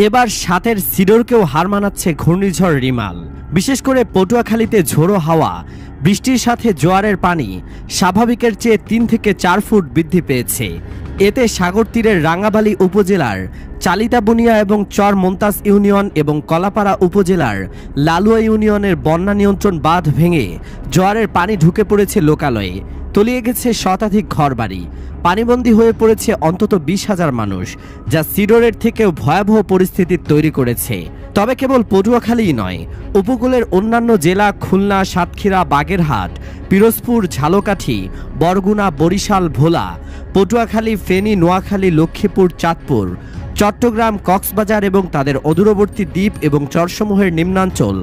এবার সাতের সিডরকেও হার মানাচ্ছে ঘূর্ণিঝড় রিমাল। বিশেষ করে পটুয়াখালীতে ঝোড়ো হাওয়া, বৃষ্টির সাথে জোয়ারের পানি স্বাভাবিকের চেয়ে ৩ থেকে ৪ ফুট বৃদ্ধি পেয়েছে। এতে সাগর তীরের রাঙ্গাবালী উপজেলার চালিতাবুনিয়া এবং চর মোন্তাজ ইউনিয়ন এবং কলাপাড়া উপজেলার লালুয়া ইউনিয়নের বন্যা নিয়ন্ত্রণ বাঁধ ভেঙে জোয়ারের পানি ঢুকে পড়েছে লোকালয়ে। তলিয়ে গেছে শতাধিক ঘরবাড়ি, পানিবন্দী হয়ে পড়েছে অন্তত ২০,০০০ মানুষ, যা সিডরের থেকেও ভয়াবহ পরিস্থিতি তৈরি করেছে। তবে কেবল পটুয়াখালীই নয়, উপকূলের অন্যান্য জেলা খুলনা, সাতক্ষীরা, বাগেরহাট, পিরোজপুর, ঝালকাঠি, বরগুনা, বরিশাল, ভোলা, পটুয়াখালী, ফেনী, নোয়াখালী, লক্ষ্মীপুর, চাঁদপুর, চট্টগ্রাম, কক্সবাজার এবং তাদের অদূরবর্তী দ্বীপ এবং চরসমূহের নিম্নাঞ্চল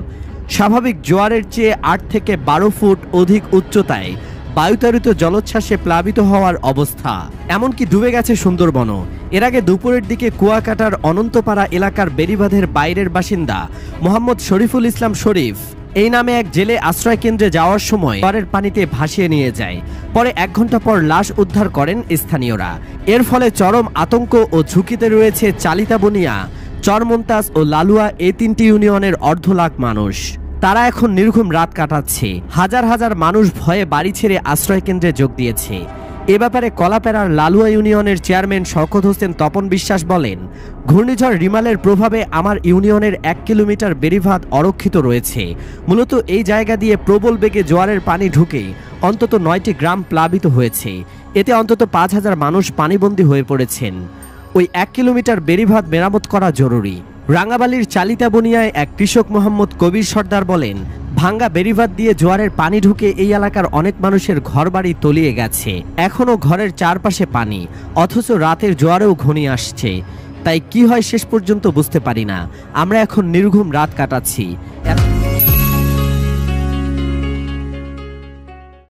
স্বাভাবিক জোয়ারের চেয়ে ৮ থেকে ১২ ফুট অধিক উচ্চতায় বায়ুতাড়িত জলোচ্ছ্বাসে প্লাবিত হওয়ার অবস্থা। এমনকি ডুবে গেছে সুন্দরবনও। এর আগে দুপুরের দিকে কুয়াকাটার অনন্তপাড়া এলাকার বেড়িবাঁধের বাইরের বাসিন্দা মোহাম্মদ শরীফুল ইসলাম শরীফ এই নামে এক জেলে আশ্রয় কেন্দ্রে যাওয়ার সময় জোয়ারের পানিতে ভাসিয়ে নিয়ে যায়। পরে ১ ঘন্টা পর লাশ উদ্ধার করেন স্থানীয়রা। এর ফলে চরম আতঙ্ক ও ঝুঁকিতে রয়েছে চালিতাবুনিয়া, চরমন্তাজ ও লালুয়া এই ৩টি ইউনিয়নের অর্ধ লাখ মানুষ। তারা এখন নির্ঘুম রাত কাটাচ্ছে। হাজার হাজার মানুষ ভয়ে বাড়ি ছেড়ে আশ্রয় কেন্দ্রে যোগ দিয়েছে। এ ব্যাপারে কলাপাড়ার লালুয়া ইউনিয়নের চেয়ারম্যান শওকত হোসেন তপন বিশ্বাস বলেন, ঘূর্ণিঝড় রিমালের প্রভাবে আমার ইউনিয়নের ১ কিলোমিটার বেড়িবাঁধ অরক্ষিত রয়েছে। মূলত এই জায়গা দিয়ে প্রবল বেগে জোয়ারের পানি ঢুকে অন্তত ৯টি গ্রাম প্লাবিত হয়েছে। এতে অন্তত ৫,০০০ মানুষ পানিবন্দী হয়ে পড়েছেন। ওই ১ কিলোমিটার বেড়িবাঁধ মেরামত করা জরুরি। রাঙ্গাবালির চালিতাবুনিয়ায় এক কৃষক মোহাম্মদ কবির সর্দার বলেন, ভাঙ্গা বেড়িবাঁধ দিয়ে জোয়ারের পানি ঢুকে এই এলাকার অনেক মানুষের ঘরবাড়ি তলিয়ে গেছে। এখনও ঘরের চারপাশে পানি, অথচ রাতের জোয়ারেও ঘনিয়ে আসছে। তাই কি হয় শেষ পর্যন্ত বুঝতে পারি না। আমরা এখন নির্ঘুম রাত কাটাচ্ছি।